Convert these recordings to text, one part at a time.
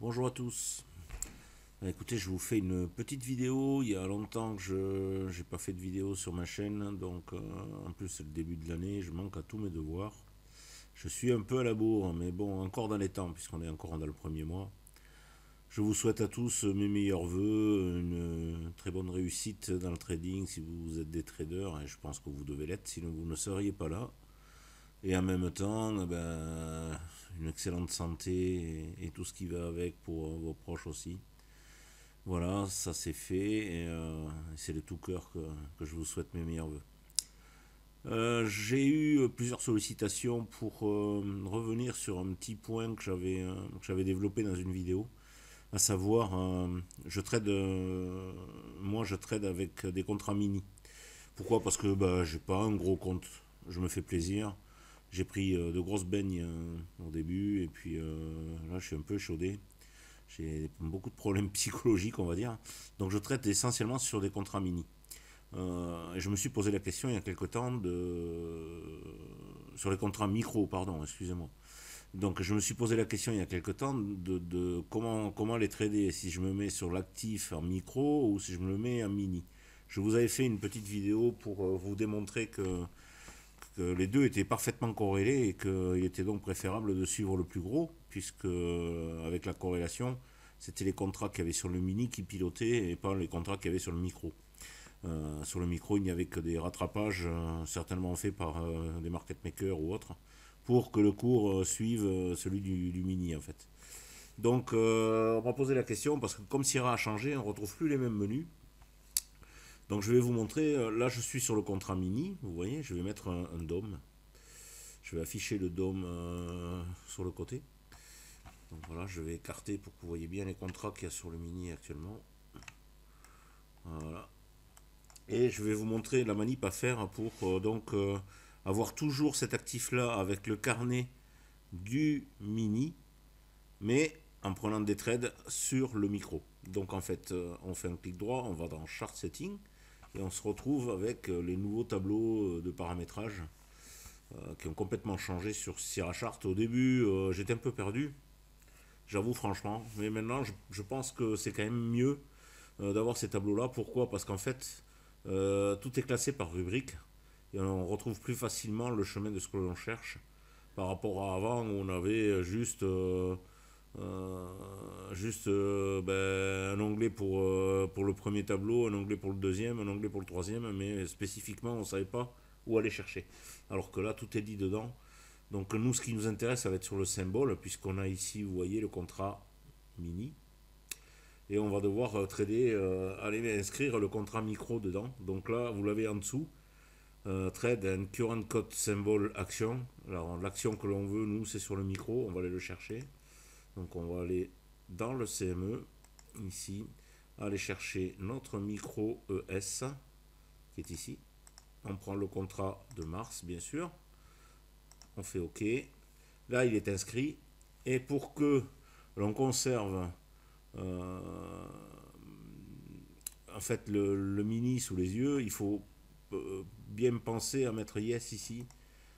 Bonjour à tous. Écoutez, je vous fais une petite vidéo. Il y a longtemps que je n'ai pas fait de vidéo sur ma chaîne, donc en plus c'est le début de l'année, je manque à tous mes devoirs. Je suis un peu à la bourre, mais bon, encore dans les temps, puisqu'on est encore dans le premier mois. Je vous souhaite à tous mes meilleurs voeux, une très bonne réussite dans le trading si vous êtes des traders, et je pense que vous devez l'être, sinon vous ne seriez pas là. Et en même temps, une excellente santé et tout ce qui va avec pour vos proches aussi. Voilà, ça c'est fait et c'est de tout cœur que je vous souhaite mes meilleurs voeux. J'ai eu plusieurs sollicitations pour revenir sur un petit point que j'avais développé dans une vidéo, à savoir, moi je trade avec des contrats mini. Pourquoi? Parce que j'ai pas un gros compte, je me fais plaisir. J'ai pris de grosses beignes au début et puis là je suis un peu chaudé. J'ai beaucoup de problèmes psychologiques, on va dire. Donc je traite essentiellement sur des contrats mini. Et je me suis posé la question il y a quelque temps sur les contrats micro, pardon, excusez-moi. Donc je me suis posé la question il y a quelque temps de comment les trader, si je me mets sur l'actif en micro ou si je me le mets en mini. Je vous avais fait une petite vidéo pour vous démontrer que les deux étaient parfaitement corrélés et qu'il était donc préférable de suivre le plus gros, puisque avec la corrélation, c'était les contrats qu'il y avait sur le mini qui pilotaient et pas les contrats qu'il y avait sur le micro. Sur le micro, il n'y avait que des rattrapages, certainement faits par des market makers ou autres, pour que le cours suive celui du mini en fait. Donc on m'a posé la question, parce que comme Sierra a changé, on ne retrouve plus les mêmes menus. Donc je vais vous montrer, là je suis sur le contrat mini, vous voyez, je vais mettre un DOM. Je vais afficher le DOM sur le côté. Donc voilà, je vais écarter pour que vous voyez bien les contrats qu'il y a sur le mini actuellement. Voilà. Et je vais vous montrer la manip à faire pour avoir toujours cet actif là avec le carnet du mini, mais en prenant des trades sur le micro. Donc en fait, on fait un clic droit, on va dans Chart Setting et on se retrouve avec les nouveaux tableaux de paramétrage qui ont complètement changé sur Sierra Chart. Au début, j'étais un peu perdu, j'avoue franchement, mais maintenant je pense que c'est quand même mieux d'avoir ces tableaux-là. Pourquoi? Parce qu'en fait, tout est classé par rubrique et on retrouve plus facilement le chemin de ce que l'on cherche par rapport à avant où on avait un onglet pour le premier tableau, un onglet pour le deuxième, un onglet pour le troisième, mais spécifiquement on ne savait pas où aller chercher. Alors que là tout est dit dedans. Donc nous ce qui nous intéresse ça va être sur le symbole, puisqu'on a ici, vous voyez, le contrat mini. Et on va devoir trader, aller inscrire le contrat micro dedans. Donc là vous l'avez en dessous. Trade and current code symbol action. Alors l'action que l'on veut, nous, c'est sur le micro, on va aller le chercher. Donc on va aller dans le CME, ici, aller chercher notre micro ES, qui est ici. On prend le contrat de mars, bien sûr. On fait OK. Là, il est inscrit. Et pour que l'on conserve en fait le mini sous les yeux, il faut bien penser à mettre yes ici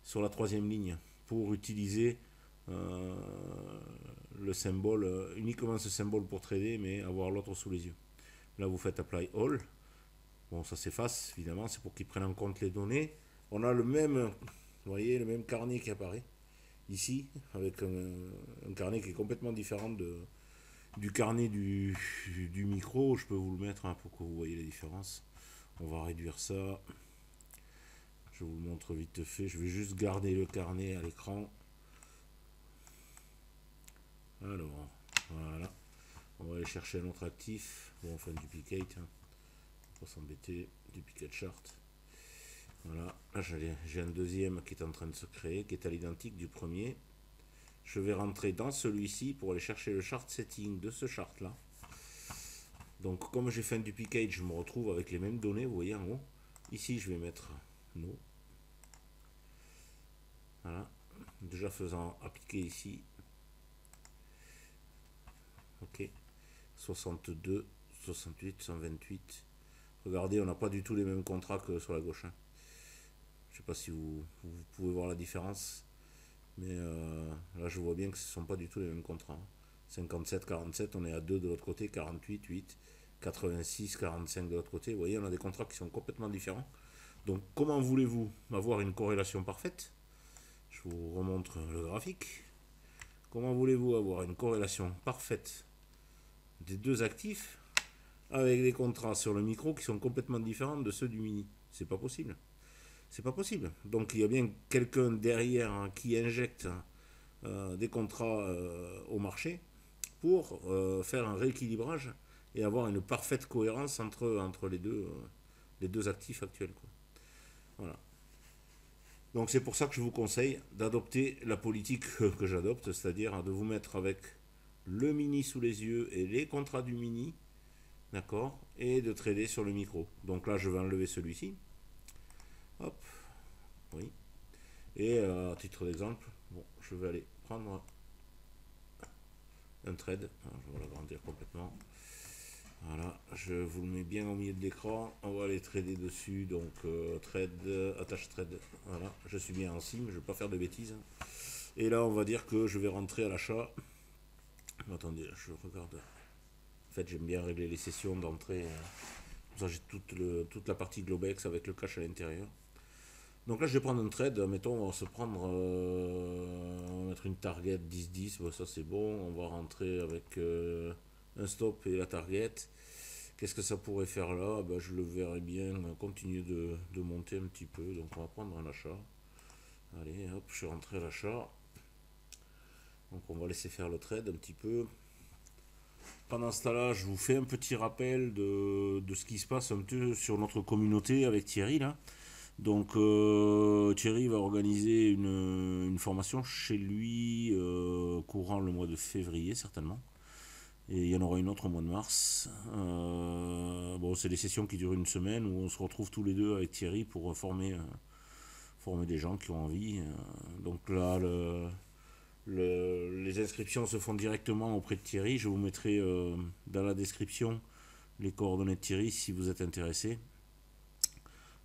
sur la troisième ligne pour utiliser euh, le symbole, uniquement ce symbole pour trader, mais avoir l'autre sous les yeux. Là vous faites apply all. Bon, ça s'efface évidemment, c'est pour qu'ils prennent en compte les données. On a le même, vous voyez, le même carnet qui apparaît ici, avec un carnet qui est complètement différent du carnet du micro. Je peux vous le mettre pour que vous voyez la différence. On va réduire ça. Je vous le montre vite fait. Je vais juste garder le carnet à l'écran. Alors, voilà. On va aller chercher un autre actif. Bon, on fait un duplicate. Hein. On va s'embêter. Duplicate chart. Voilà. Là, j'ai un deuxième qui est en train de se créer, qui est à l'identique du premier. Je vais rentrer dans celui-ci pour aller chercher le chart setting de ce chart là. Donc, comme j'ai fait un duplicate, je me retrouve avec les mêmes données. Vous voyez en haut. Ici, je vais mettre no. Voilà. Déjà faisant appliquer ici. Ok. 62, 68, 128. Regardez, on n'a pas du tout les mêmes contrats que sur la gauche. Hein. Je ne sais pas si vous pouvez voir la différence. Mais là, je vois bien que ce ne sont pas du tout les mêmes contrats. 57, 47, on est à 2 de l'autre côté, 48, 8, 86, 45 de l'autre côté. Vous voyez, on a des contrats qui sont complètement différents. Donc, comment voulez-vous avoir une corrélation parfaite? Je vous remontre le graphique. Comment voulez-vous avoir une corrélation parfaite des deux actifs avec des contrats sur le micro qui sont complètement différents de ceux du mini? C'est pas possible. C'est pas possible. Donc il y a bien quelqu'un derrière, hein, qui injecte des contrats au marché pour faire un rééquilibrage et avoir une parfaite cohérence entre les deux actifs actuels, quoi. Voilà. Donc c'est pour ça que je vous conseille d'adopter la politique que j'adopte, c'est-à-dire de vous mettre avec le mini sous les yeux et les contrats du mini, d'accord, et de trader sur le micro. Donc là je vais enlever celui-ci. Hop, oui. Et à titre d'exemple, bon, je vais aller prendre un trade. Je vais l'agrandir complètement. Voilà, je vous le mets bien au milieu de l'écran. On va aller trader dessus. Donc, trade, attache trade. Voilà, je suis bien en sim, je ne vais pas faire de bêtises. Et là, on va dire que je vais rentrer à l'achat. Attendez, je regarde. En fait, j'aime bien régler les sessions d'entrée. Comme ça, j'ai toute la partie Globex avec le cash à l'intérieur. Donc là, je vais prendre un trade. Mettons, on va se prendre. On va mettre une target 10-10. Bon, ça, c'est bon. On va rentrer avec un stop et la target. Qu'est-ce que ça pourrait faire là? Ben, je le verrais bien continuer de monter un petit peu. Donc, on va prendre un achat. Allez, hop, je suis rentré à l'achat. Donc, on va laisser faire le trade un petit peu. Pendant ce temps-là, je vous fais un petit rappel de ce qui se passe un peu sur notre communauté avec Thierry là. Donc Thierry va organiser une formation chez lui courant le mois de février certainement. Et il y en aura une autre au mois de mars. Bon, c'est des sessions qui durent une semaine où on se retrouve tous les deux avec Thierry pour former des gens qui ont envie. Donc là, les inscriptions se font directement auprès de Thierry. Je vous mettrai dans la description les coordonnées de Thierry si vous êtes intéressé.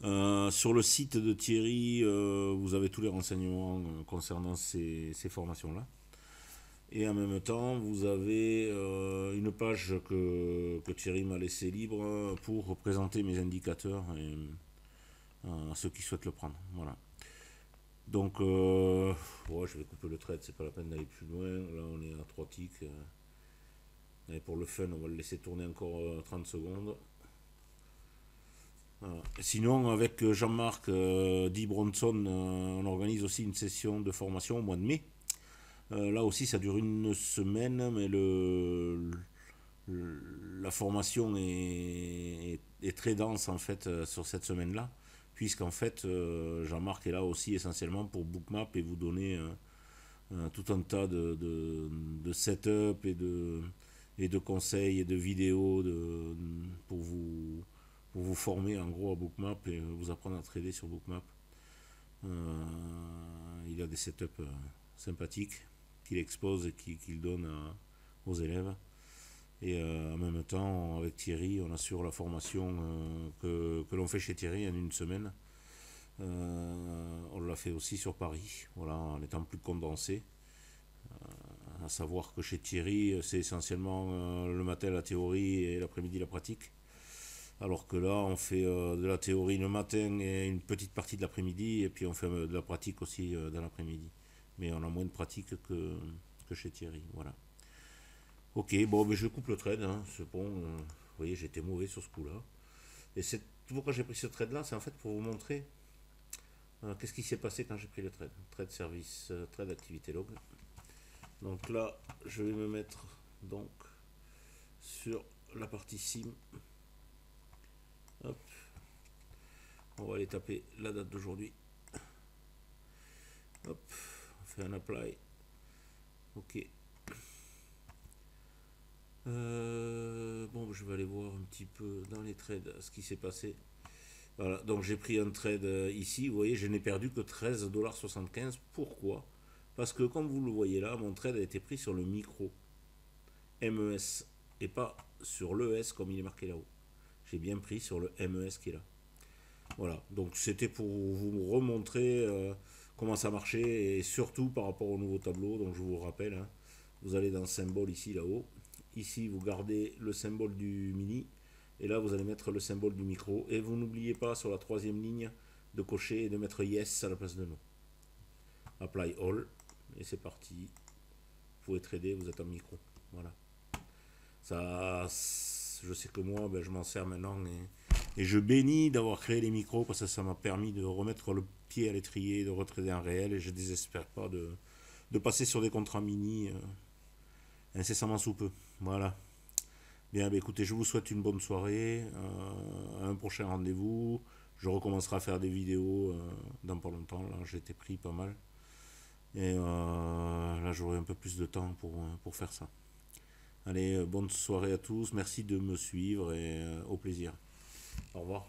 Sur le site de Thierry, vous avez tous les renseignements concernant ces formations-là. Et en même temps, vous avez une page que Thierry m'a laissée libre pour présenter mes indicateurs à ceux qui souhaitent le prendre. Voilà. Donc, ouais, je vais couper le trade, c'est pas la peine d'aller plus loin. Là, on est à 3 ticks. Et pour le fun, on va le laisser tourner encore 30 secondes. Voilà. Sinon, avec Jean-Marc Di Bronson, on organise aussi une session de formation au mois de mai. Là aussi, ça dure une semaine, mais la formation est très dense en fait sur cette semaine-là, puisqu'en fait, Jean-Marc est là aussi essentiellement pour Bookmap et vous donner tout un tas de setup et de conseils et de vidéos pour vous former en gros à Bookmap et vous apprendre à trader sur Bookmap. Il a des setups sympathiques qu'il expose et qu'il donne aux élèves. Et en même temps, avec Thierry, on assure la formation que l'on fait chez Thierry en une semaine. On l'a fait aussi sur Paris, voilà, en étant plus condensé. À savoir que chez Thierry, c'est essentiellement le matin la théorie et l'après-midi la pratique. Alors que là, on fait de la théorie le matin et une petite partie de l'après-midi, et puis on fait de la pratique aussi dans l'après-midi. Mais on a moins de pratique que chez Thierry, voilà. Ok, bon, mais je coupe le trade, hein, c'est bon. Vous voyez, j'étais mauvais sur ce coup-là. Et c'est pourquoi j'ai pris ce trade-là, c'est en fait pour vous montrer qu'est-ce qui s'est passé quand j'ai pris le trade. Trade service, trade activité log. Donc là, je vais me mettre donc sur la partie sim. Hop. On va aller taper la date d'aujourd'hui. Hop, on fait un apply. Ok. Bon, je vais aller voir un petit peu dans les trades ce qui s'est passé. Voilà, donc j'ai pris un trade ici. Vous voyez, je n'ai perdu que 13,75$. Pourquoi? Parce que comme vous le voyez là, mon trade a été pris sur le micro MES et pas sur l'ES comme il est marqué là-haut. J'ai bien pris sur le MES qui est là. Voilà, donc c'était pour vous remontrer comment ça marchait et surtout par rapport au nouveau tableau. Donc je vous rappelle, hein, Vous allez dans symbole ici, là-haut. Ici, vous gardez le symbole du mini. Et là, vous allez mettre le symbole du micro. Et vous n'oubliez pas sur la troisième ligne de cocher et de mettre yes à la place de no. Apply all. Et c'est parti. Vous pouvez trader, vous êtes en micro. Voilà. Ça, je sais que moi, ben, je m'en sers maintenant. Et je bénis d'avoir créé les micros parce que ça m'a permis de remettre le pied à l'étrier, de retrader en réel. Et je ne désespère pas de passer sur des contrats mini incessamment sous peu. Voilà. Bien, bah, écoutez, je vous souhaite une bonne soirée, un prochain rendez-vous. Je recommencerai à faire des vidéos dans pas longtemps. Là, j'ai été pris pas mal. Et là, j'aurai un peu plus de temps pour faire ça. Allez, bonne soirée à tous. Merci de me suivre et au plaisir. Au revoir.